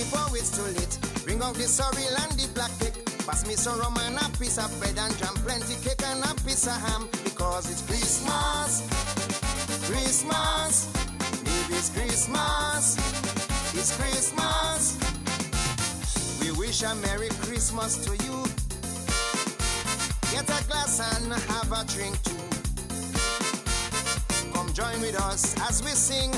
before it's too late. Bring out the sorrel and the black cake. Pass me some rum and a piece of bread and jam, plenty cake and a piece of ham. Because it's Christmas, Christmas, baby, it's Christmas, it's Christmas. We wish a Merry Christmas to you. Get a glass and have a drink too. Come join with us as we sing.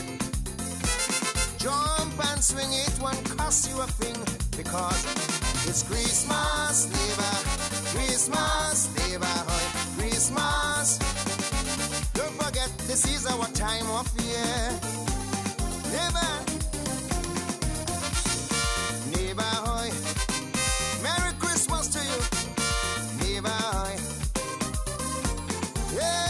Jump and swing, it won't cost you a thing. Because it's Christmas, neighbor, Christmas, neighborhood, Christmas. Don't forget, this is our time of year. Neighbor, neighborhood, Merry Christmas to you, neighborhood. Yeah.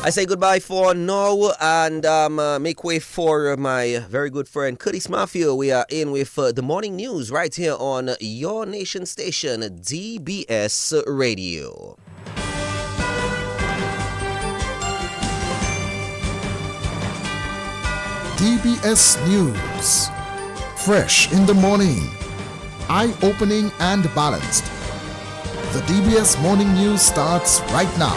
I say goodbye for now and make way for my very good friend Curtis Matthew. We are in with the morning news right here on your nation station, DBS Radio. DBS News. Fresh in the morning. Eye-opening and balanced. The DBS morning news starts right now.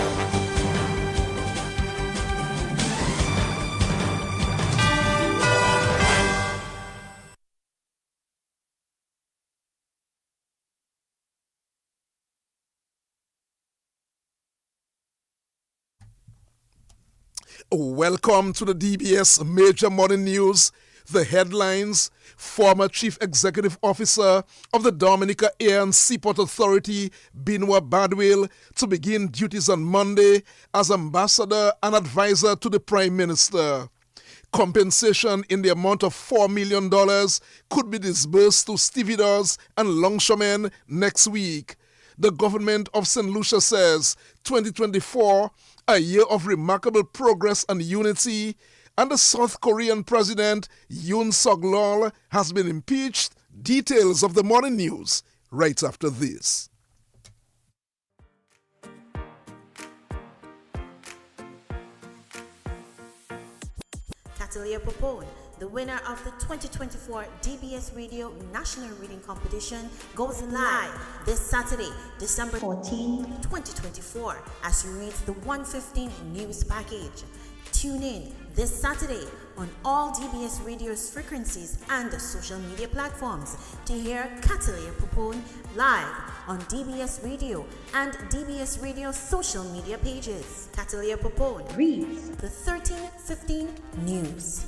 Welcome to the DBS Major Morning News. The headlines: former Chief Executive Officer of the Dominica Air and Seaport Authority, Binwa Badwil, to begin duties on Monday as ambassador and advisor to the Prime Minister. Compensation in the amount of $4 million could be disbursed to stevedores and longshoremen next week. The government of St. Lucia says 2024, a year of remarkable progress and unity, and the South Korean President Yoon Suk-yeol has been impeached. Details of the morning news right after this. Catalia Popone, the winner of the 2024 DBS Radio National Reading Competition, goes live this Saturday, December 14, 2024, as you read the 115 news package. Tune in this Saturday on all DBS Radio's frequencies and social media platforms to hear Catalia Popone live on DBS Radio and DBS Radio social media pages. Catalia Popone reads the 1315 news.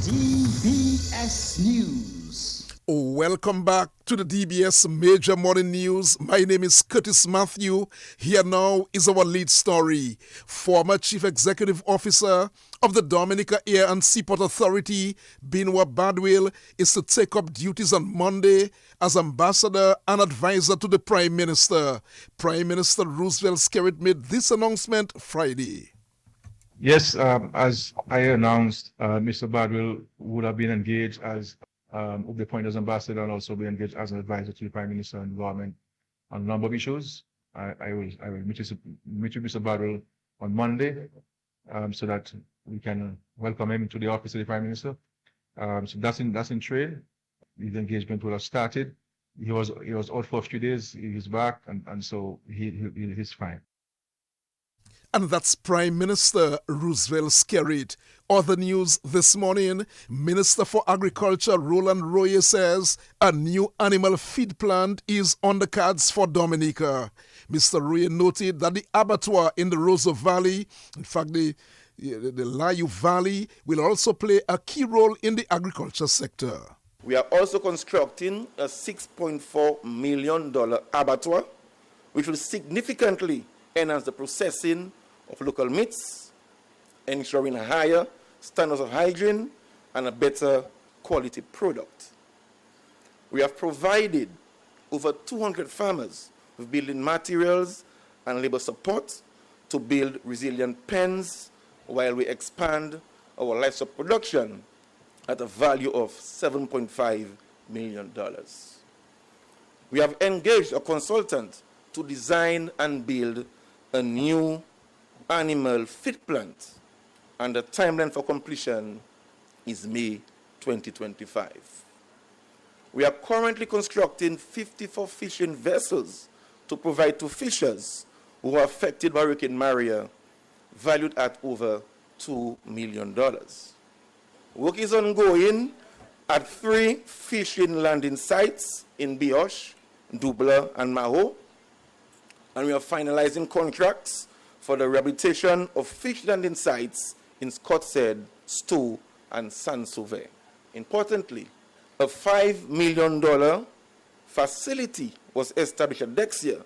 DBS News. Welcome back to the DBS Major Morning News. My name is Curtis Matthew. Here now is our lead story. Former Chief Executive Officer of the Dominica Air and Seaport Authority, Binwa Badwil, is to take up duties on Monday as ambassador and advisor to the Prime Minister. Prime Minister Roosevelt Skerrit made this announcement Friday. Yes, as I announced, Mr. Badwil would have been engaged as will be appointed as ambassador and also be engaged as an advisor to the Prime Minister and government on a number of issues. I will meet with Mr. Badwil on Monday so that we can welcome him to the office of the Prime Minister. So that's in trade. His engagement will have started. He was out for a few days. He's back, and so he's fine. And that's Prime Minister Roosevelt Skerrit. Other news this morning, Minister for Agriculture Roland Royer says a new animal feed plant is on the cards for Dominica. Mr. Royer noted that the abattoir in the Roseau Valley, in fact the Layou Valley, will also play a key role in the agriculture sector. We are also constructing a $6.4 million abattoir, which will significantly enhance the processing of local meats, ensuring higher standards of hygiene and a better quality product. We have provided over 200 farmers with building materials and labor support to build resilient pens while we expand our livestock production at a value of $7.5 million. We have engaged a consultant to design and build a new animal feed plant, and the timeline for completion is May 2025. We are currently constructing 54 fishing vessels to provide to fishers who are affected by Hurricane Maria, valued at over $2 million. Work is ongoing at 3 fishing landing sites in Bioche, Dubla, and Maho, and we are finalizing contracts for the rehabilitation of fish landing sites in Scotshead, Stowe, and Saint-Sauveur. Importantly, a $5 million facility was established at Dexia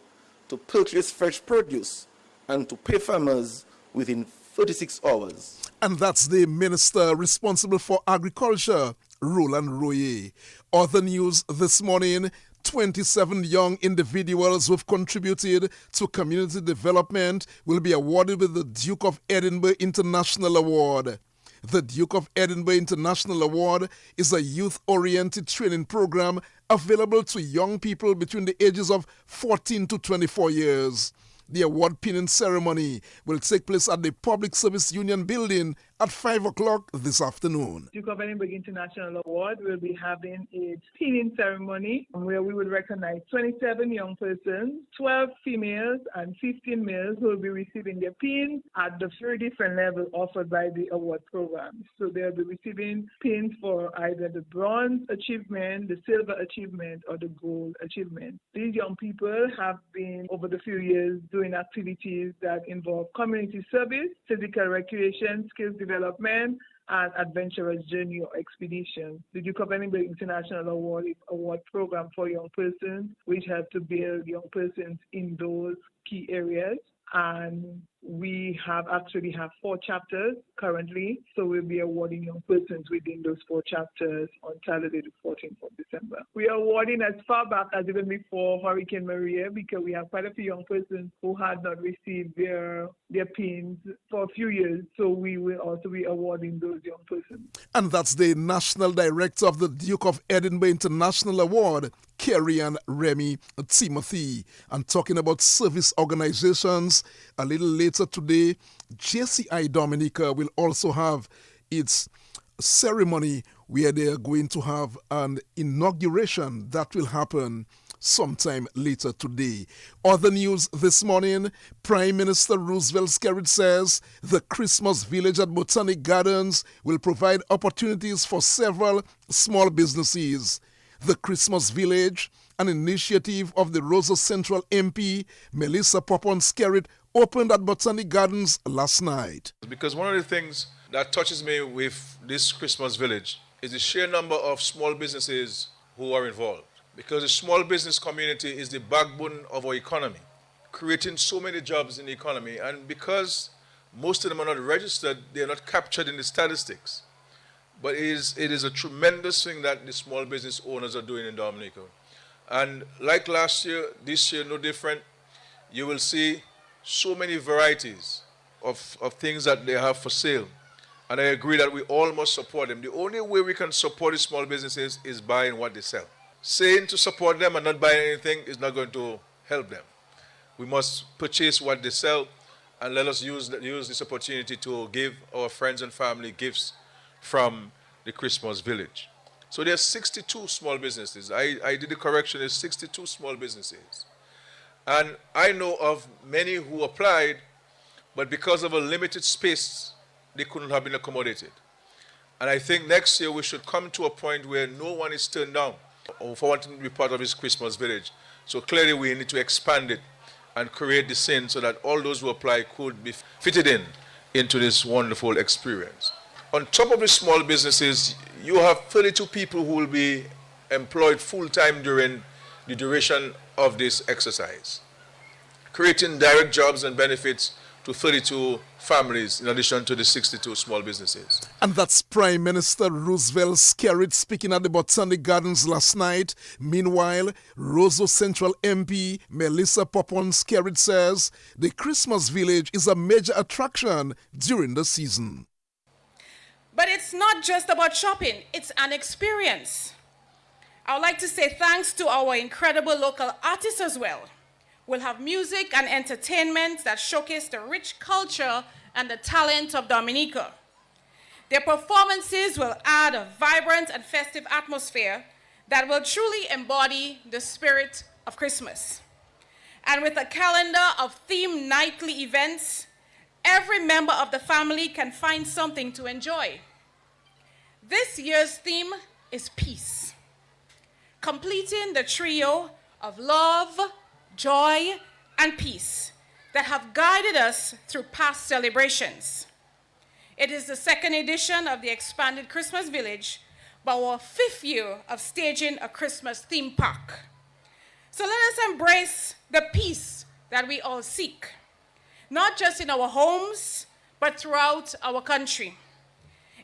to purchase fresh produce and to pay farmers within 36 hours. And that's the Minister responsible for Agriculture, Roland Royer. Other news this morning, 27 young individuals who've contributed to community development will be awarded with the Duke of Edinburgh International Award. The Duke of Edinburgh International Award is a youth-oriented training program available to young people between the ages of 14 to 24 years. The award pinning ceremony will take place at the Public Service Union building at 5 o'clock this afternoon. Duke of Edinburgh International Award will be having a pinning ceremony where we will recognize 27 young persons, 12 females and 15 males who will be receiving their pins at the 3 different levels offered by the award program. So they'll be receiving pins for either the bronze achievement, the silver achievement, or the gold achievement. These young people have been, over the few years, doing activities that involve community service, physical recreation, skills development, and adventurous journey or expedition. The Duke of Edinburgh International Award is an award program for young persons, which help to build young persons in those key areas. And we actually have 4 chapters currently, so we'll be awarding young persons within those 4 chapters on Saturday the 14th of December. We are awarding as far back as even before Hurricane Maria, because we have quite a few young persons who had not received their pins for a few years, so we will also be awarding those young persons. And that's the National Director of the Duke of Edinburgh International Award, Kerry-Ann Remy Timothy. And talking about service organizations, a little later today, JCI Dominica will also have its ceremony where they are going to have an inauguration that will happen sometime later today. Other news this morning, Prime Minister Roosevelt Skerrit says the Christmas Village at Botanic Gardens will provide opportunities for several small businesses. The Christmas Village, an initiative of the Roseau Central MP, Melissa Popon Skerrit, opened at Botanic Gardens last night. Because one of the things that touches me with this Christmas Village is the sheer number of small businesses who are involved. Because the small business community is the backbone of our economy, creating so many jobs in the economy. And because most of them are not registered, they are not captured in the statistics. But it is a tremendous thing that the small business owners are doing in Dominica. And like last year, this year no different. You will see so many varieties of things that they have for sale. And I agree that we all must support them. The only way we can support the small businesses is buying what they sell. Saying to support them and not buying anything is not going to help them. We must purchase what they sell, and let us use this opportunity to give our friends and family gifts from the Christmas Village. So there's 62 small businesses. I did the correction, there's 62 small businesses. And I know of many who applied, but because of a limited space, they couldn't have been accommodated. And I think next year we should come to a point where no one is turned down for wanting to be part of this Christmas Village. So clearly we need to expand it and create the scene so that all those who apply could be fitted into this wonderful experience. On top of the small businesses, you have 32 people who will be employed full-time during the duration of this exercise, creating direct jobs and benefits to 32 families in addition to the 62 small businesses. And that's Prime Minister Roosevelt Skerrit speaking at the Botanic Gardens last night. Meanwhile, Roseau Central MP Melissa Popon Skerrit says the Christmas Village is a major attraction during the season. But it's not just about shopping, it's an experience. I would like to say thanks to our incredible local artists as well, will have music and entertainment that showcase the rich culture and the talent of Dominica. Their performances will add a vibrant and festive atmosphere that will truly embody the spirit of Christmas. And with a calendar of themed nightly events, every member of the family can find something to enjoy. This year's theme is peace, completing the trio of love, joy, and peace that have guided us through past celebrations. It is the second edition of the expanded Christmas Village, but our 5th year of staging a Christmas theme park. So let us embrace the peace that we all seek, not just in our homes, but throughout our country.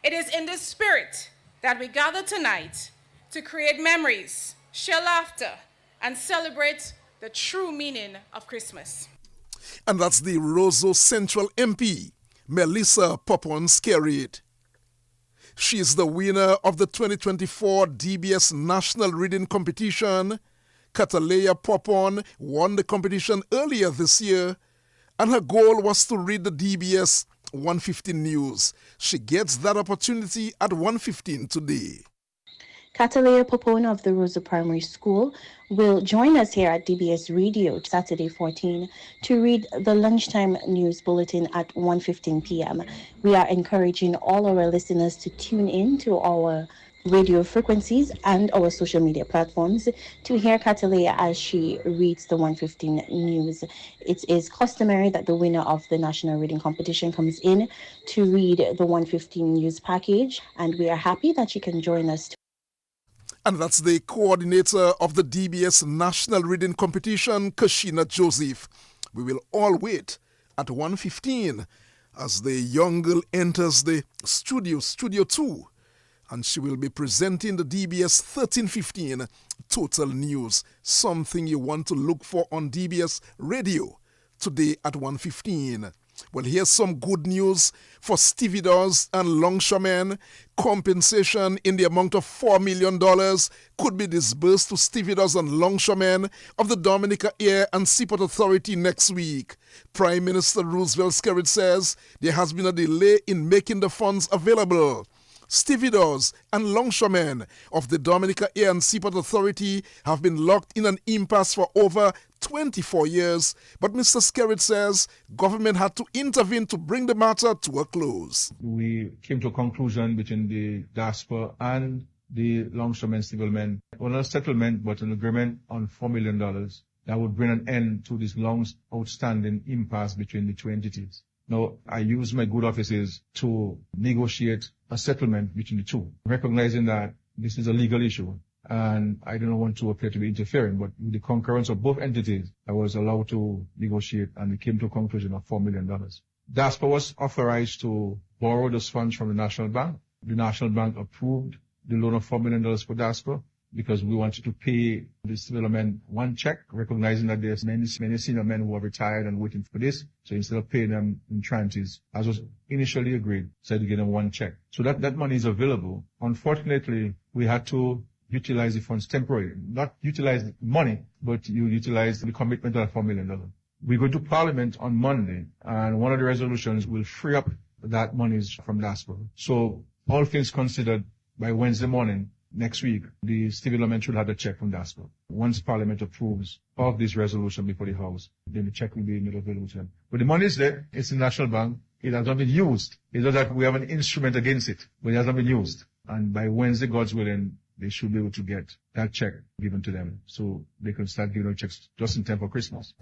It is in this spirit that we gather tonight to create memories, share laughter, and celebrate the true meaning of Christmas. And that's the Roseau Central MP, Melissa Popon-Skerrit. She is the winner of the 2024 DBS National Reading Competition. Catalea Popon won the competition earlier this year, and her goal was to read the DBS 115 news. She gets that opportunity at 1:15 today. Catalea Popone of the Rosa Primary School will join us here at DBS Radio Saturday 14 to read the lunchtime news bulletin at 1:15 p.m. We are encouraging all our listeners to tune in to our radio frequencies and our social media platforms to hear Catalea as she reads the 1:15 news. It is customary that the winner of the National Reading Competition comes in to read the 1:15 news package, and we are happy that she can join us. And that's the coordinator of the DBS National Reading Competition, Kashina Joseph. We will all wait at 1:15 as the young girl enters the Studio 2, and she will be presenting the DBS 1315 Total News, something you want to look for on DBS Radio today at 1:15. Well, here's some good news for stevedores and longshoremen. Compensation in the amount of $4 million could be disbursed to stevedores and longshoremen of the Dominica Air and Seaport Authority next week. Prime Minister Roosevelt Skerrit says there has been a delay in making the funds available. Stevedores and longshoremen of the Dominica Air and Seaport Authority have been locked in an impasse for over 24 years, but Mr. Skerrit says government had to intervene to bring the matter to a close. We came to a conclusion between the diaspora and the longshoremen, stablemen, well, not a settlement, but an agreement on $4 million that would bring an end to this long outstanding impasse between the two entities. Now, I use my good offices to negotiate a settlement between the two, recognizing that this is a legal issue and I don't want to appear to be interfering, but with the concurrence of both entities, I was allowed to negotiate and we came to a conclusion of $4 million. DASPA was authorized to borrow those funds from the National Bank. The National Bank approved the loan of $4 million for DASPA because we wanted to pay the civil men one check, recognizing that there's many senior men who are retired and waiting for this. So instead of paying them in tranches, as was initially agreed, said to get them one check. So that money is available. Unfortunately, we had to utilize the funds temporarily. Not utilize the money, but you utilize the commitment of $4 million. We go to Parliament on Monday, and one of the resolutions will free up that monies from DASPA. So all things considered, by Wednesday morning, next week, the civil element should have the check from DASPA. Once Parliament approves of this resolution before the House, then the check will be made available to them. But the money is there. It's in the National Bank. It has not been used. It's not that we have an instrument against it, but it has not been used. And by Wednesday, God's willing, they should be able to get that check given to them so they can start giving out checks just in time for Christmas.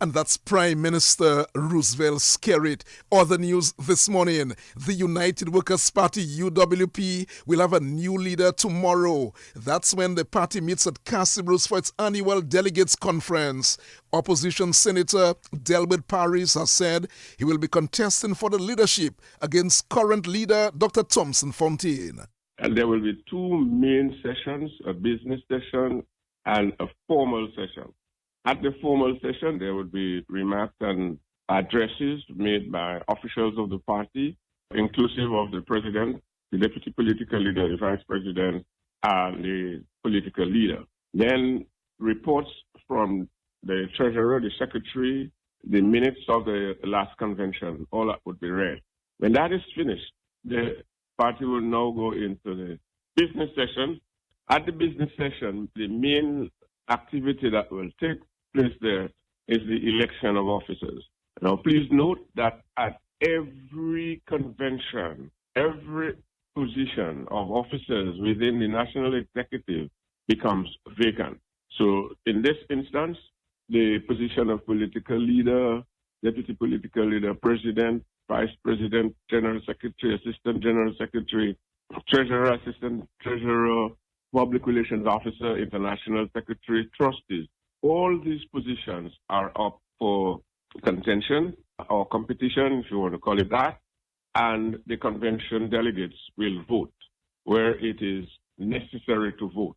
And that's Prime Minister Roosevelt Skerrit. Other news this morning, the United Workers' Party, UWP, will have a new leader tomorrow. That's when the party meets at Castibros for its annual delegates conference. Opposition Senator Delbert Paris has said he will be contesting for the leadership against current leader Dr. Thompson Fontaine. And there will be two main sessions, a business session and a formal session. At the formal session, there would be remarks and addresses made by officials of the party, inclusive of the president, the deputy political leader, the vice president, and the political leader. Then reports from the treasurer, the secretary, the minutes of the last convention, all that would be read. When that is finished, the party will now go into the business session. At the business session, the main activity that will take place there is the election of officers. Now, please note that at every convention, every position of officers within the national executive becomes vacant. So in this instance, the position of political leader, deputy political leader, president, vice president, general secretary, assistant general secretary, treasurer, assistant treasurer, public relations officer, international secretary, trustees, all these positions are up for contention or competition, if you want to call it that, and the convention delegates will vote where it is necessary to vote.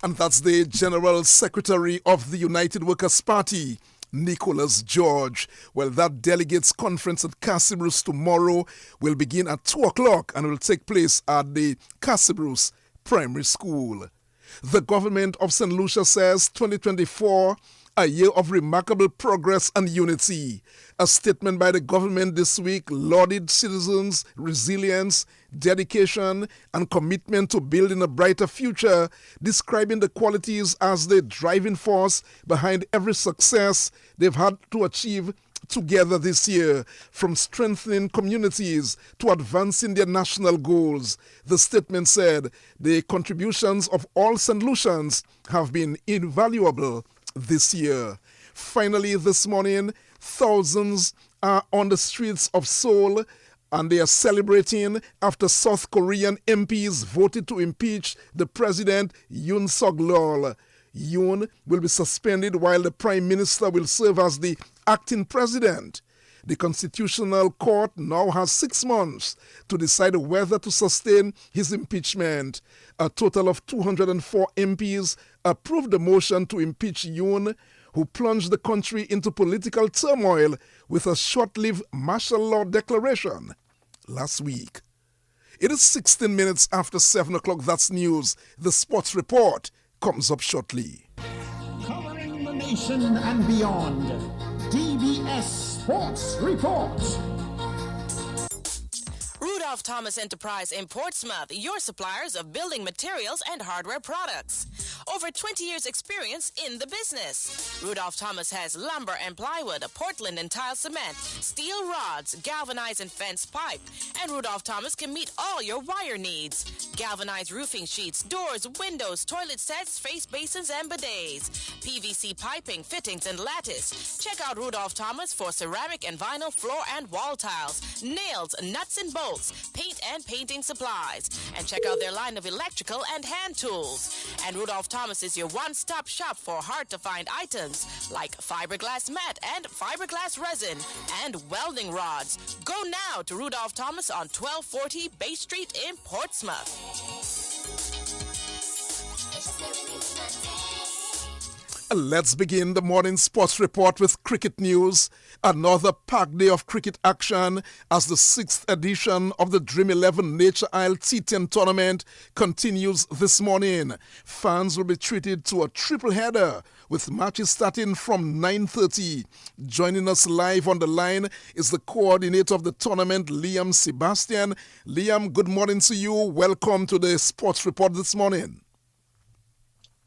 And that's the General Secretary of the United Workers' Party, Nicholas George. Well, that delegates conference at Castle Bruce tomorrow will begin at 2 o'clock and will take place at the Castle Bruce Primary School. The government of St. Lucia says 2024, a year of remarkable progress and unity. A statement by the government this week lauded citizens' resilience, dedication, and commitment to building a brighter future, describing the qualities as the driving force behind every success they've had to achieve together this year, from strengthening communities to advancing their national goals. The statement said the contributions of all St. Lucians have been invaluable this year. Finally, this morning, thousands are on the streets of Seoul and they are celebrating after South Korean MPs voted to impeach the president Yoon Suk-yeol. Yoon will be suspended while the Prime Minister will serve as the acting president. The Constitutional Court now has 6 months to decide whether to sustain his impeachment. A total of 204 MPs approved the motion to impeach Yoon, who plunged the country into political turmoil with a short-lived martial law declaration last week. It is 16 minutes after 7 o'clock. That's news. The sports report comes up shortly. Covering the nation and beyond, DBS Sports Report. Rudolph Thomas Enterprise in Portsmouth, your suppliers of building materials and hardware products. Over 20 years experience in the business. Rudolph Thomas has lumber and plywood, Portland and tile cement, steel rods, galvanized and fence pipe. And Rudolph Thomas can meet all your wire needs. Galvanized roofing sheets, doors, windows, toilet sets, face basins and bidets. PVC piping, fittings and lattice. Check out Rudolph Thomas for ceramic and vinyl floor and wall tiles, nails, nuts and bolts, paint and painting supplies. And check out their line of electrical and hand tools. And Rudolph Thomas is your one-stop shop for hard-to-find items like fiberglass mat and fiberglass resin and welding rods. Go now to Rudolph Thomas on 1240 Bay Street in Portsmouth. Let's begin the morning sports report with cricket news. Another packed day of cricket action as the 6th edition of the Dream 11 Nature Isle T10 tournament continues this morning. Fans will be treated to a triple header with matches starting from 9:30. Joining us live on the line is the coordinator of the tournament, Liam Sebastian. Liam, good morning to you. Welcome to the sports report this morning.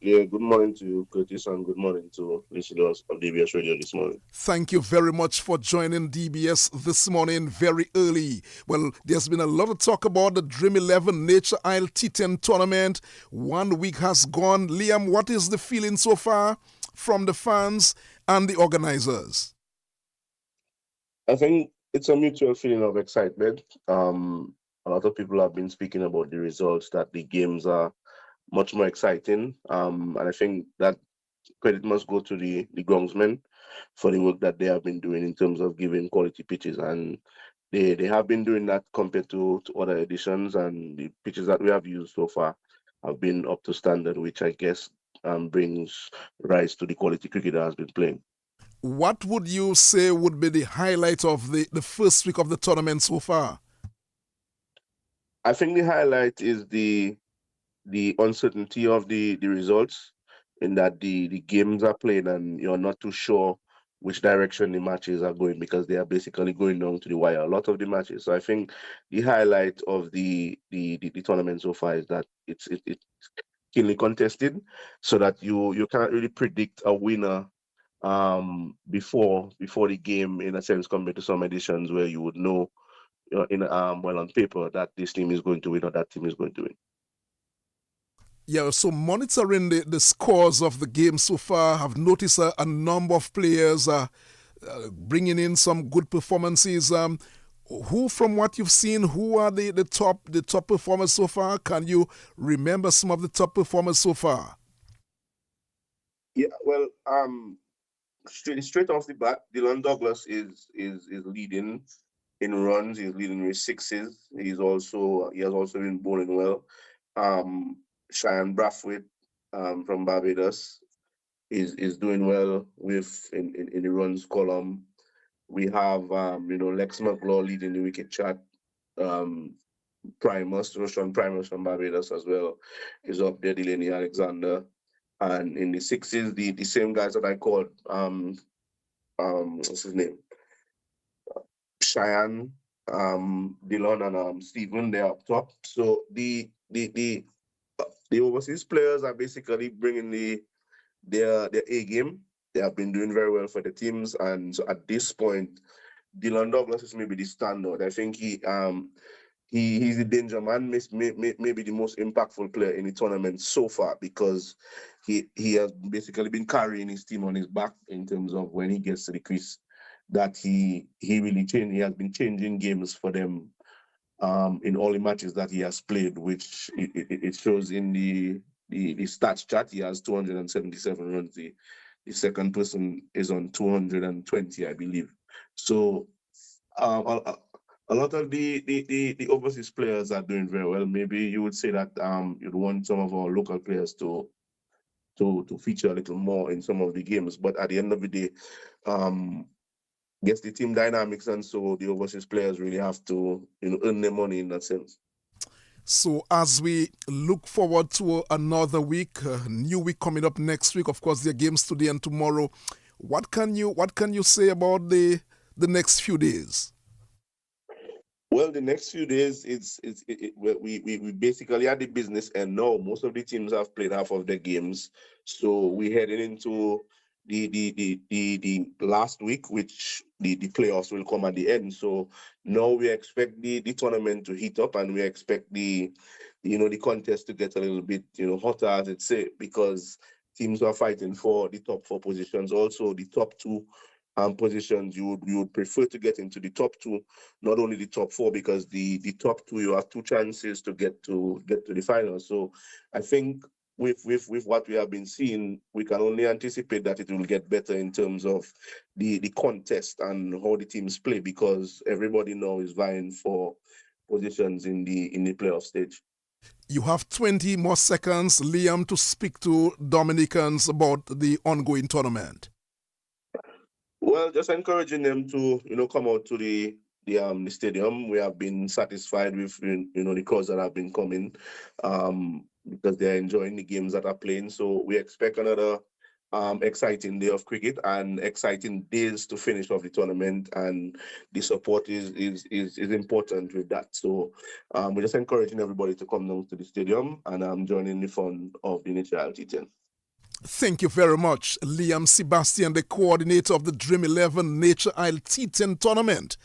Yeah, good morning to you, Curtis, and good morning to listeners of DBS Radio this morning. Thank you very much for joining DBS this morning very early. Well, there's been a lot of talk about the Dream 11 Nature Isle T10 tournament. 1 week has gone. Liam, what is the feeling so far from the fans and the organizers? I think it's a mutual feeling of excitement. A lot of people have been speaking about the results, that the games are much more exciting. And I think that credit must go to the groundsmen for the work that they have been doing in terms of giving quality pitches. And they have been doing that compared to other editions, and the pitches that we have used so far have been up to standard, which I guess brings rise to the quality cricket that has been playing. What would you say would be the highlight of the first week of the tournament so far? I think the highlight is the uncertainty of the results. in that the games are played and you're not too sure which direction the matches are going because they are basically going down to the wire. A lot of the matches. So I think the highlight of the tournament so far is that it's keenly contested, so that you can't really predict a winner before the game, in a sense, compared to some editions where you would know, well, on paper, that this team is going to win or that team is going to win. Yeah, so monitoring the scores of the game so far, I've noticed a number of players bringing in some good performances. Who, from what you've seen, who are the top performers so far? Can you remember some of the top performers so far? Yeah, well, straight off the bat, Dylan Douglas is leading in runs. He's leading with sixes. He has also been bowling well. Cheyenne Brathwaite from Barbados is doing well with in the runs column. We have Lex McLaw leading the wicket chart. Primus, Russian Primus from Barbados as well is up there. Delaney Alexander, and in the sixes, the same guys that I called. What's his name? Cheyenne, Dylan, and Stephen. They're up top. So the overseas players are basically bringing their A game. They have been doing very well for the teams, and so at this point, Dylan Douglas is maybe the standout. I think he's the danger man, maybe the most impactful player in the tournament so far, because he has basically been carrying his team on his back in terms of when he gets to the crease. That he really changed. He has been changing games for them in all the matches that he has played, which it shows in the stats chart. He has 277 runs. The second person is on 220, I believe. So a lot of the overseas players are doing very well. Maybe you would say that you'd want some of our local players to feature a little more in some of the games. But at the end of the day, gets the team dynamics, and so the overseas players really have to earn their money in that sense. So as we look forward to another week, a new week coming up next week, of course, there are games today and tomorrow. What can you say about the next few days? Well, the next few days, we basically at the business end now. Most of the teams have played half of their games, so we're heading into the last week, which the playoffs will come at the end. So now we expect the tournament to heat up, and we expect the contest to get a little bit hotter, as it say, because teams are fighting for the top 4 positions. Also, the top 2 positions, you would prefer to get into the top 2, not only the top 4, because the top 2, you have 2 chances to get to the final. So I think with what we have been seeing, we can only anticipate that it will get better in terms of the contest and how the teams play, because everybody now is vying for positions in the playoff stage. You have 20 more seconds, Liam, to speak to Dominicans about the ongoing tournament. Well, just encouraging them to come out to the stadium. We have been satisfied with the crowds that have been coming because they're enjoying the games that are playing. So we expect another exciting day of cricket and exciting days to finish off the tournament, and the support is important with that. So we're just encouraging everybody to come down to the stadium and joining the fun of the Nature Isle T10. Thank you very much, Liam Sebastian, the coordinator of the Dream 11 Nature Isle T10 tournament.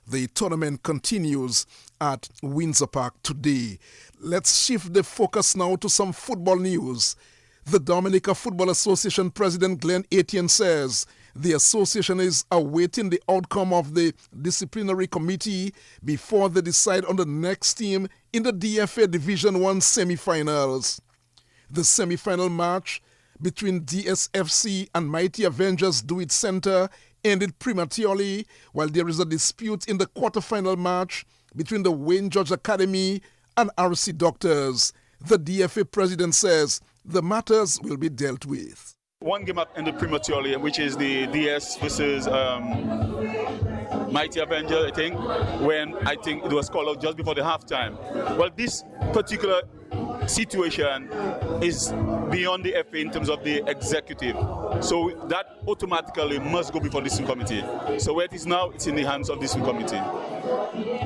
The tournament continues at Windsor Park today. Let's shift the focus now to some football news. The Dominica Football Association President Glenn Etienne says the association is awaiting the outcome of the disciplinary committee before they decide on the next team in the DFA Division 1 semi-finals. The semi-final match between DSFC and Mighty Avengers Do It Center ended prematurely, while there is a dispute in the quarterfinal match between the Wayne George Academy and RC Doctors. The DFA president says the matters will be dealt with. One game up ended prematurely, which is the DS versus Mighty Avenger, I think, when I think it was called out just before the halftime. Well, this particular situation is beyond the FA in terms of the executive. So that automatically must go before the discipline committee. So where it is now, it's in the hands of the discipline committee.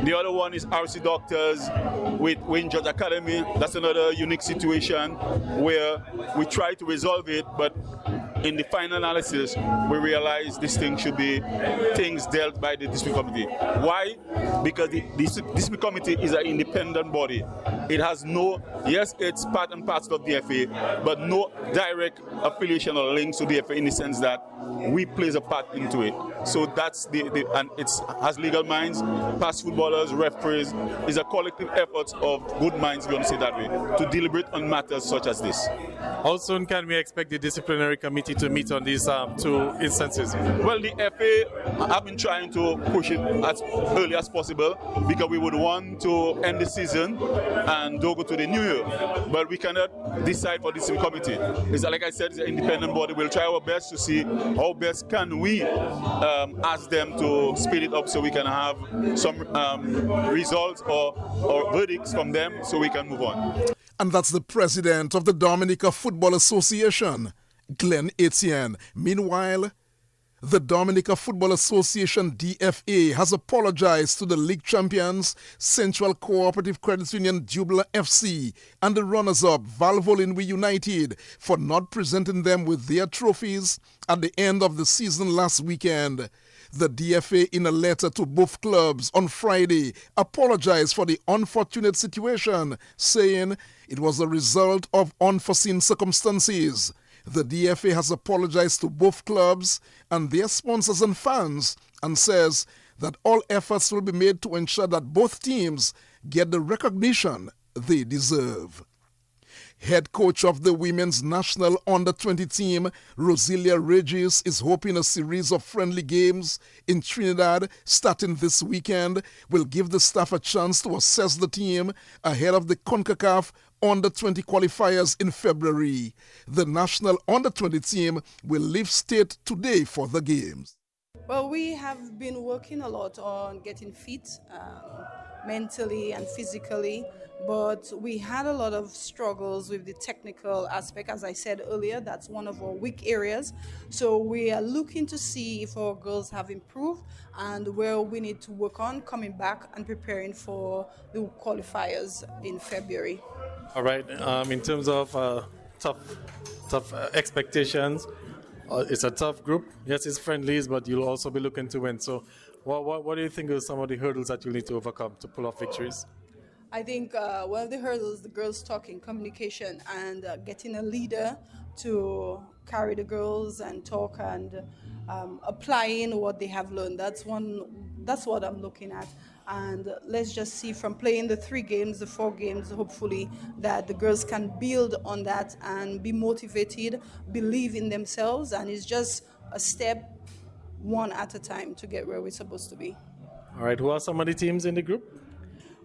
The other one is RC Doctors with Wayne George Academy. That's another unique situation where we try to resolve it, but in the final analysis, we realize this thing should be things dealt by the discipline committee. Why? Because the discipline committee is an independent body. It has no, yes, it's part and parcel of the FA, but no direct affiliation or links to the FA in the sense that we plays a part into it. So that's and it has legal minds, past footballers, referees. It's a collective effort of good minds, if you want to say that way, to deliberate on matters such as this. How soon can we expect the disciplinary committee to meet on these two instances? Well, the FA have been trying to push it as early as possible because we would want to end the season and don't go to the new year. But we cannot decide for this committee. It's like I said, it's an independent body. We'll try our best to see how best can we ask them to speed it up so we can have some results or verdicts from them so we can move on. And that's the president of the Dominica Football Association, Glenn Etienne. Meanwhile, the Dominica Football Association, DFA, has apologized to the league champions, Central Cooperative Credit Union Jubila FC, and the runners-up, Valvoline United, for not presenting them with their trophies at the end of the season last weekend. The DFA, in a letter to both clubs on Friday, apologized for the unfortunate situation, saying it was a result of unforeseen circumstances. The DFA has apologized to both clubs and their sponsors and fans and says that all efforts will be made to ensure that both teams get the recognition they deserve. Head coach of the women's national under-20 team, Roselia Regis, is hoping a series of friendly games in Trinidad starting this weekend will give the staff a chance to assess the team ahead of the CONCACAF under-20 qualifiers in February. The national under-20 team will leave state today for the games. Well, we have been working a lot on getting fit mentally and physically, but we had a lot of struggles with the technical aspect. As I said earlier, that's one of our weak areas. So we are looking to see if our girls have improved and where we need to work on coming back and preparing for the qualifiers in February. All right. In terms of tough expectations, it's a tough group. Yes, it's friendlies, but you'll also be looking to win. So what do you think are some of the hurdles that you'll need to overcome to pull off victories? I think one of the hurdles, the girls talking, communication, and getting a leader to carry the girls and talk and applying what they have learned. That's what I'm looking at. And let's just see from playing the 3 games, the 4 games, hopefully that the girls can build on that and be motivated, believe in themselves, and it's just a step one at a time to get where we're supposed to be. All right, who are some of the teams in the group?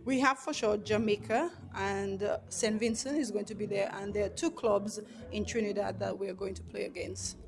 We have for sure Jamaica and St. Vincent is going to be there, and there are 2 clubs in Trinidad that we are going to play against.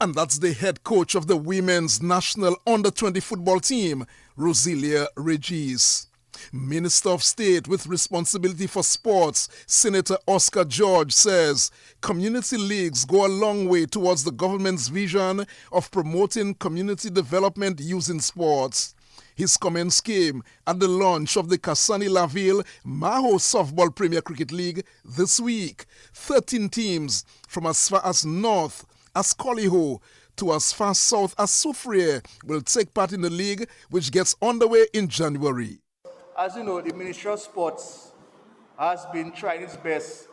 And that's the head coach of the women's national under-20 football team, Roselia Regis. Minister of State with responsibility for sports, Senator Oscar George, says community leagues go a long way towards the government's vision of promoting community development using sports. His comments came at the launch of the Kasani Laville Maho Softball Premier Cricket League this week. 13 teams from as far as north as Coliho to as far south as Soufriere will take part in the league, which gets underway in January. As you know, the Ministry of Sports has been trying its best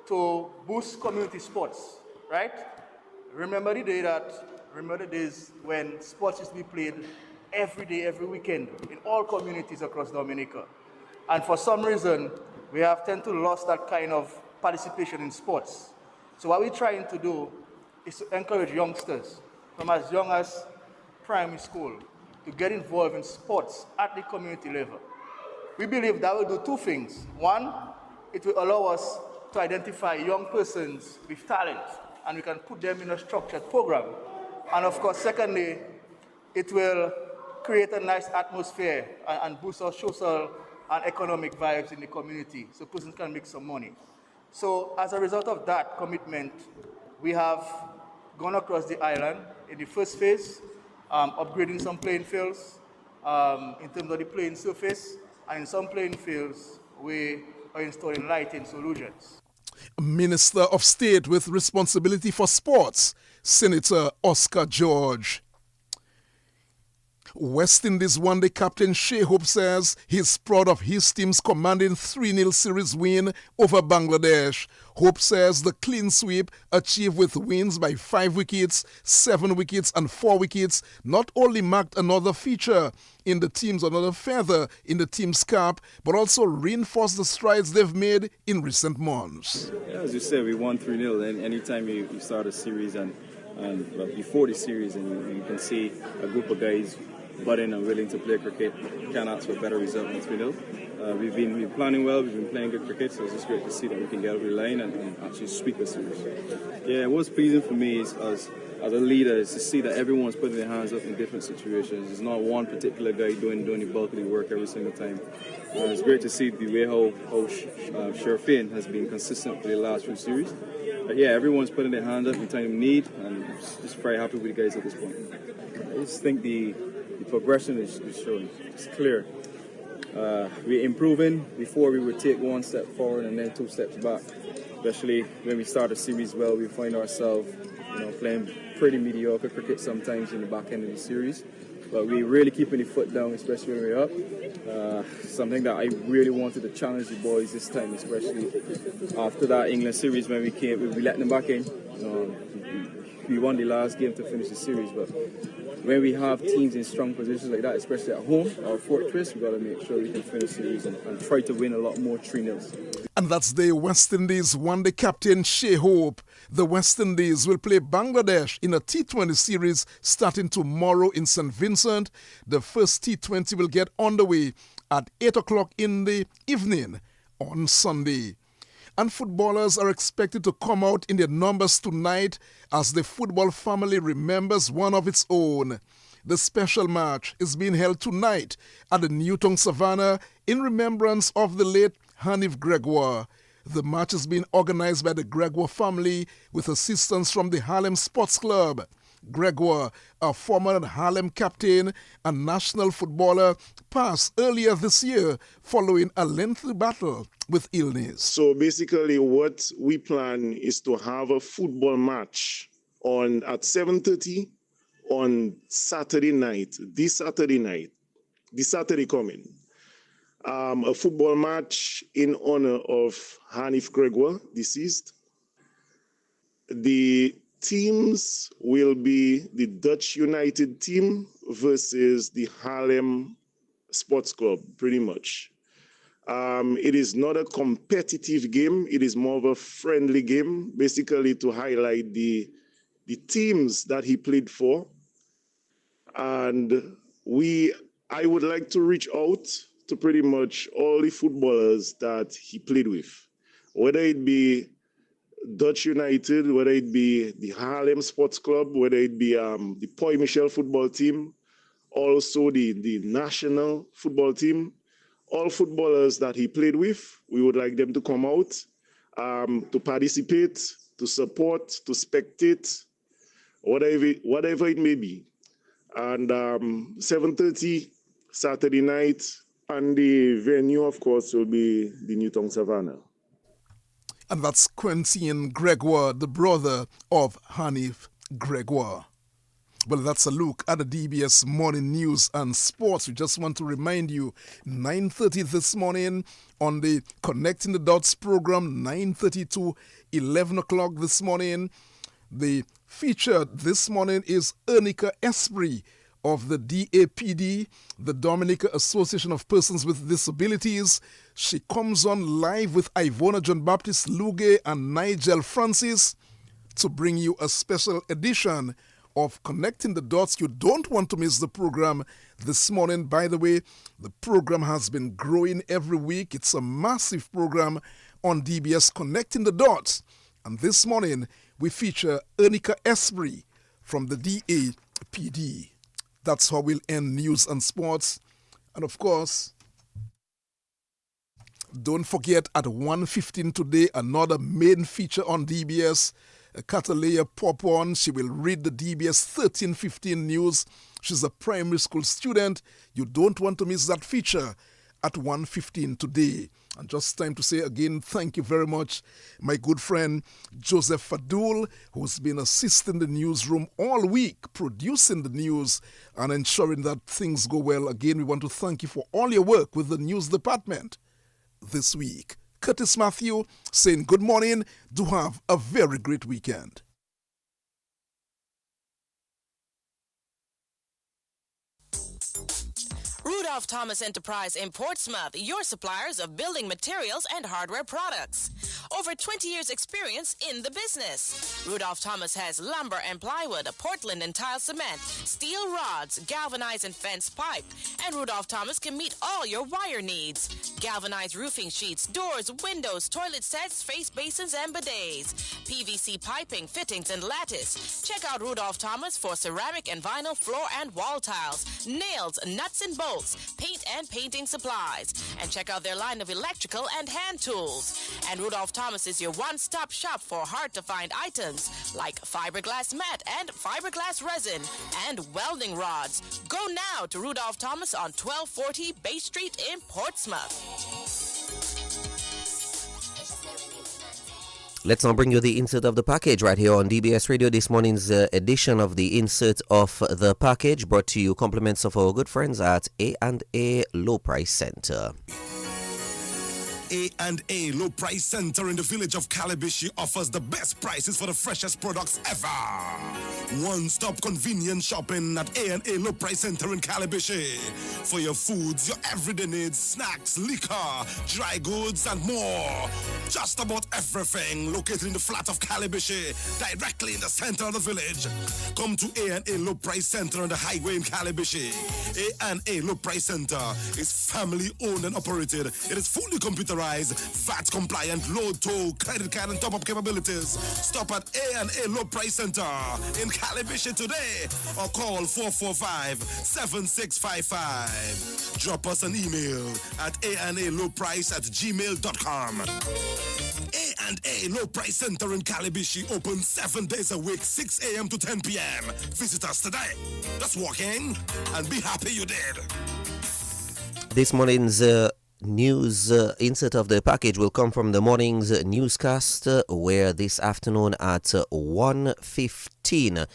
to boost community sports, right? Remember the days when sports used to be played every day, every weekend in all communities across Dominica. And for some reason, we have tended to lose that kind of participation in sports. So what we're trying to do is to encourage youngsters from as young as primary school to get involved in sports at the community level. We believe that will do 2 things. One, it will allow us to identify young persons with talent, and we can put them in a structured program. And of course, secondly, it will create a nice atmosphere and boost our social and economic vibes in the community so persons can make some money. So as a result of that commitment, we have gone across the island in the first phase, upgrading some playing fields in terms of the playing surface, and in some playing fields, we are installing lighting solutions. Minister of State with responsibility for sports, Senator Oscar George. West Indies one-day captain Shea Hope says he's proud of his team's commanding 3-0 series win over Bangladesh. Hope says the clean sweep achieved with wins by 5 wickets, 7 wickets and 4 wickets not only marked another feature in the team's, another feather in the team's cap, but also reinforced the strides they've made in recent months. Yeah, as you said, we won 3-0, and anytime you start a series and before the series and you can see a group of guys budding and willing to play cricket, you can't ask for a better result than 3-0. We've been planning well, we've been playing good cricket, so it's just great to see that we can get over the line and actually sweep the series. Yeah, what's pleasing for me is as a leader is to see that everyone's putting their hands up in different situations. It's not one particular guy doing the bulk of the work every single time. It's great to see the way how Sherfin has been consistent for the last few series. But yeah, everyone's putting their hands up in time of need, and I'm just very happy with the guys at this point. I just think the progression is showing. It's clear. We're improving. Before we would take one step forward and then 2 steps back. Especially when we start a series well, we find ourselves, playing pretty mediocre cricket sometimes in the back end of the series. But we're really keeping the foot down, especially when we're up. Something that I really wanted to challenge the boys this time, especially after that England series when we let them back in. We won the last game to finish the series, but when we have teams in strong positions like that, especially at home, our fortress, we've got to make sure we can finish the series and try to win a lot more 3-0. And that's the West Indies one-day captain Shea Hope. The West Indies will play Bangladesh in a T20 series starting tomorrow in St. Vincent. The first T20 will get underway at 8 o'clock in the evening on Sunday. And footballers are expected to come out in their numbers tonight as the football family remembers one of its own. The special match is being held tonight at the Newton Savannah in remembrance of the late Hanif Gregoire. The match is being organized by the Gregoire family with assistance from the Harlem Sports Club. Gregoire, a former Harlem captain and national footballer, passed earlier this year following a lengthy battle with illness. So basically what we plan is to have a football match at 7:30 on Saturday night, this Saturday coming. A football match in honor of Hanif Gregoire, deceased. The teams will be the Dutch United team versus the Harlem Sports Club, pretty much. It is not a competitive game. It is more of a friendly game, basically to highlight the teams that he played for. And I would like to reach out to pretty much all the footballers that he played with, whether it be Dutch United, whether it be the Harlem Sports Club, whether it be the Poy Michel football team, also the national football team. All footballers that he played with, we would like them to come out to participate, to support, to spectate, whatever it may be. And 7:30 Saturday night, and the venue, of course, will be the Newton Savannah. And that's Quentin Gregoire, the brother of Hanif Gregoire. Well, that's a look at the DBS Morning News and Sports. We just want to remind you, 9:30 this morning on the Connecting the Dots program, 9:30 to 11 o'clock this morning. The feature this morning is Ernica Esprit of the DAPD, the Dominica Association of Persons with Disabilities. She comes on live with Ivona John Baptist Luge and Nigel Francis to bring you a special edition of Connecting the Dots. You don't want to miss the program this morning. By the way, the program has been growing every week. It's a massive program on DBS, Connecting the Dots. And this morning, we feature Ernica Esprit from the DAPD. That's how we'll end news and sports. And of course, Don't forget at 1:15 today, another main feature on DBS. Catalea Popon, she will read the DBS 1315 news. She's a primary school student. You don't want to miss that feature at 1:15 today. And just time to say again, thank you very much, my good friend Joseph Fadul, who's been assisting the newsroom all week, producing the news and ensuring that things go well. Again, we want to thank you for all your work with the news department this week. Curtis Matthew saying good morning. Do have a very great weekend. Rudolph Thomas Enterprise in Portsmouth, your suppliers of building materials and hardware products. Over 20 years experience in the business. Rudolph Thomas has lumber and plywood, Portland and tile cement, steel rods, galvanized and fence pipe. And Rudolph Thomas can meet all your wire needs. Galvanized roofing sheets, doors, windows, toilet sets, face basins and bidets. PVC piping, fittings and lattice. Check out Rudolph Thomas for ceramic and vinyl floor and wall tiles, nails, nuts and bolts, paint and painting supplies. And check out their line of electrical and hand tools. And Rudolph Thomas is your one-stop shop for hard-to-find items like fiberglass mat and fiberglass resin and welding rods. Go now to Rudolph Thomas on 1240 Bay Street in Portsmouth. Let's now bring you the insert of the package right here on DBS Radio. This morning's edition of the insert of the package brought to you compliments of our good friends at A&A Low Price Center. A&A Low Price Center in the village of Calabishi offers the best prices for the freshest products ever. One-stop convenient shopping at A&A Low Price Center in Calabishi. For your foods, your everyday needs, snacks, liquor, dry goods, and more. Just about everything located in the flat of Calabishi, directly in the center of the village. Come to A&A Low Price Center on the highway in Calabishi. A&A Low Price Center is family owned and operated. It is fully computerized, VAT compliant, low tow, credit card and top-up capabilities. Stop at A&A Low Price Center in Calabishi today or call 445-7655. Drop us an email at analowprice@gmail.com. A&A Low Price Center in Calabishi open 7 days a week, 6 a.m. to 10 p.m. Visit us today. Just walk in and be happy you did. This morning's news insert of the package will come from the morning's newscast, where this afternoon at 1:15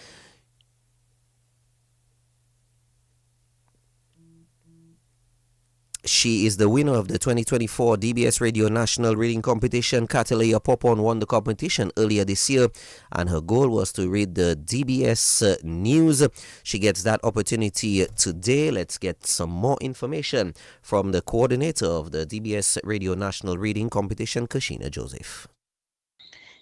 she is the winner of the 2024 DBS Radio National Reading Competition. Catalea Popon won the competition earlier this year, and her goal was to read the DBS news. She gets that opportunity today. Let's get some more information from the coordinator of the DBS Radio National Reading Competition, Kashina Joseph.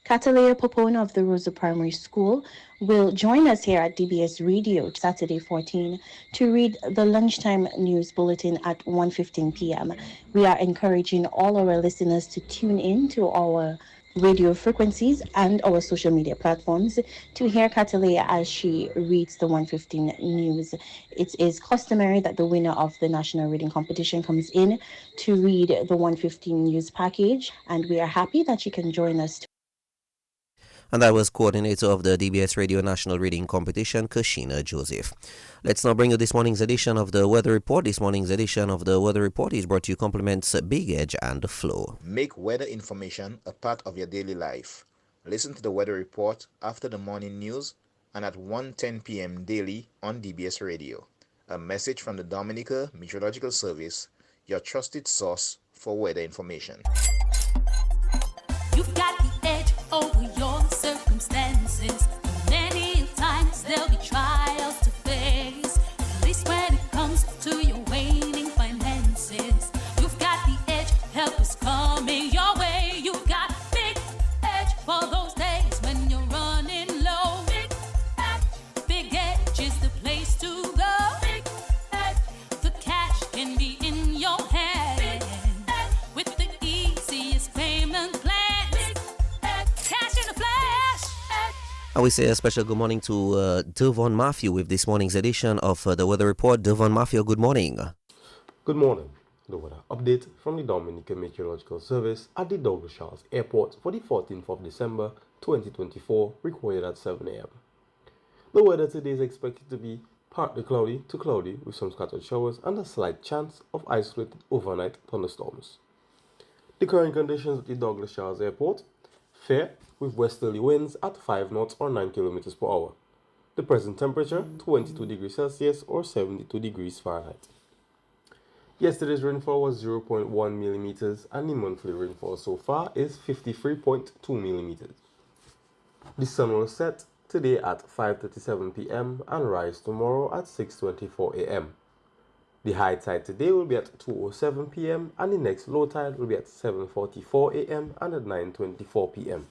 Catalea Popona of the Rosa Primary School will join us here at DBS Radio Saturday 14 to read the lunchtime news bulletin at 1:15 p.m. We are encouraging all our listeners to tune in to our radio frequencies and our social media platforms to hear Catalea as she reads the 1:15 news. It is customary that the winner of the National Reading Competition comes in to read the 1:15 news package, and we are happy that she can join us. And that was coordinator of the DBS Radio National Reading Competition, Kashina Joseph. Let's now bring you this morning's edition of the Weather Report. This morning's edition of the Weather Report is brought to you compliments Big Edge and The Flow. Make weather information a part of your daily life. Listen to the Weather Report after the morning news and at 1:10 p.m. daily on DBS Radio. A message from the Dominica Meteorological Service, your trusted source for weather information. You've got the edge over your circumstances. Many times there'll be trials to face. At least when it comes to your waning finances, you've got the edge. Help is coming your way. You've got big edge for those days when you're running low. Big edge is the place to go. Big edge, the cash can be in your hand with the easiest payment plan. And we say a special good morning to Devon Matthew with this morning's edition of the Weather Report. Devon Matthew, good morning. Good morning. The weather update from the Dominican Meteorological Service at the Douglas Charles Airport for the 14th of December 2024, recorded at 7 a.m. The weather today is expected to be partly cloudy to cloudy with some scattered showers and a slight chance of isolated overnight thunderstorms. The current conditions at the Douglas Charles Airport: fair with westerly winds at 5 knots or 9 kilometers per hour. The present temperature 22 degrees Celsius or 72 degrees Fahrenheit. Yesterday's rainfall was 0.1 millimeters and the monthly rainfall so far is 53.2 millimeters. The sun will set today at 5:37 p.m. and rise tomorrow at 6:24 a.m. The high tide today will be at 2:07 p.m. and the next low tide will be at 7:44 a.m. and at 9:24 p.m.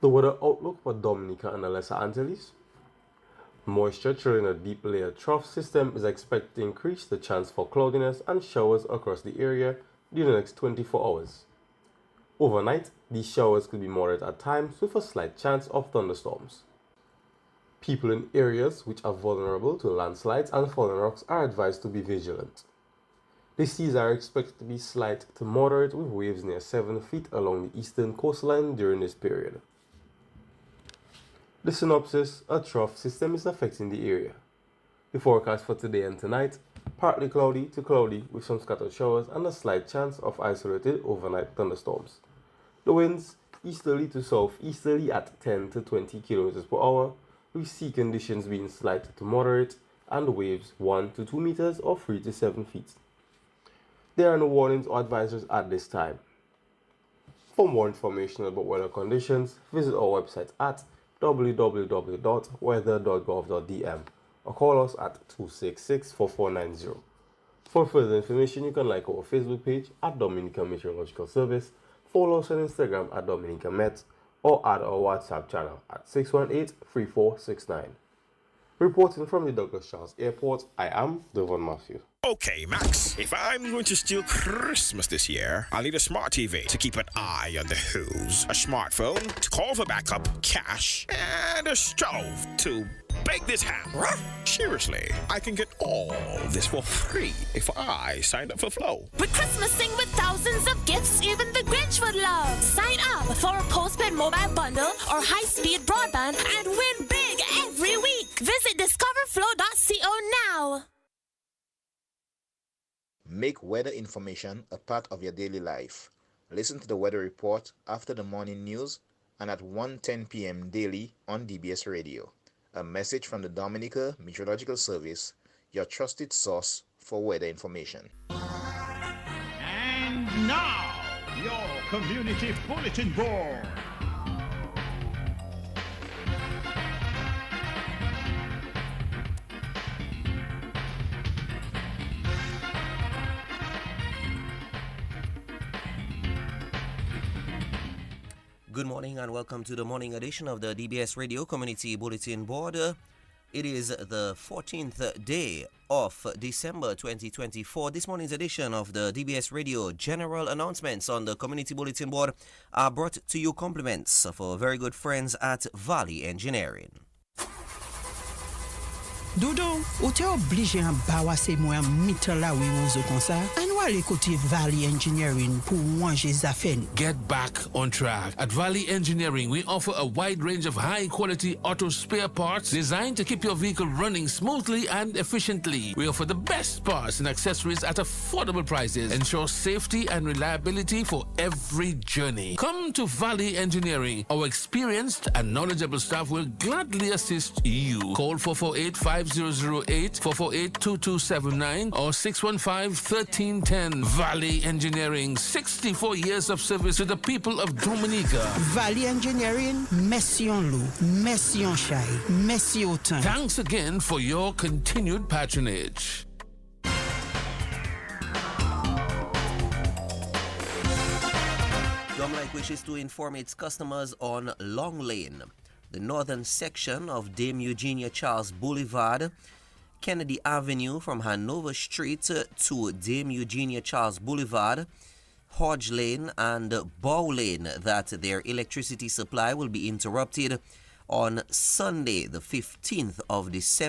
The weather outlook for Dominica and the Lesser Antilles: moisture chilling a deep layer trough system is expected to increase the chance for cloudiness and showers across the area during the next 24 hours. Overnight, these showers could be moderate at times with a slight chance of thunderstorms. People in areas which are vulnerable to landslides and fallen rocks are advised to be vigilant. The seas are expected to be slight to moderate with waves near 7 feet along the eastern coastline during this period. The synopsis: a trough system is affecting the area. The forecast for today and tonight: partly cloudy to cloudy with some scattered showers and a slight chance of isolated overnight thunderstorms. The winds easterly to southeasterly at 10 to 20 km per hour, with sea conditions being slight to moderate and waves 1 to 2 meters or 3 to 7 feet. There are no warnings or advisories at this time. For more information about weather conditions, visit our website at www.weather.gov.dm or call us at 266-4490. For further information, you can like our Facebook page at Dominican Meteorological Service, follow us on Instagram at Dominican Met, or add our WhatsApp channel at 618-3469. Reporting from the Douglas Charles Airport, I am Devon Matthew. Okay, Max, if I'm going to steal Christmas this year, I'll need a smart TV to keep an eye on the who's, a smartphone to call for backup, cash, and a stove to bake this ham. Seriously, I can get all this for free if I sign up for Flow. With Christmasing with thousands of gifts even the Grinch would love. Sign up for a postpaid mobile bundle or high-speed broadband and win big every week. Visit discoverflow.co now. Make weather information a part of your daily life. Listen to the weather report after the morning news and at 1:10 p.m. daily on DBS Radio. A message from the Dominica Meteorological Service, your trusted source for weather information. And now, your Community Bulletin Board. Good morning and welcome to the morning edition of the DBS Radio Community Bulletin Board. It is the 14th day of December 2024. This morning's edition of the DBS Radio general announcements on the Community Bulletin Board are brought to you compliments of our very good friends at Valley Engineering. Doudou, ou te oblige an bawase mwen mite la oui ouzo kon sa? An wale kote Valley Engineering pou wanje zafen. Get back on track. At Valley Engineering, we offer a wide range of high-quality auto spare parts designed to keep your vehicle running smoothly and efficiently. We offer the best parts and accessories at affordable prices. Ensure safety and reliability for every journey. Come to Valley Engineering. Our experienced and knowledgeable staff will gladly assist you. Call 448-5008, 448-2279 or 615-1310. Valley Engineering, 64 years of service to the people of Dominica. Valley Engineering, merci yon lou, merci yon chay, merci autant. Thanks again for your continued patronage. Domlike wishes to inform its customers on Long Lane, the northern section of Dame Eugenia Charles Boulevard, Kennedy Avenue from Hanover Street to Dame Eugenia Charles Boulevard, Hodge Lane and Bow Lane, that their electricity supply will be interrupted on Sunday, the 15th of December.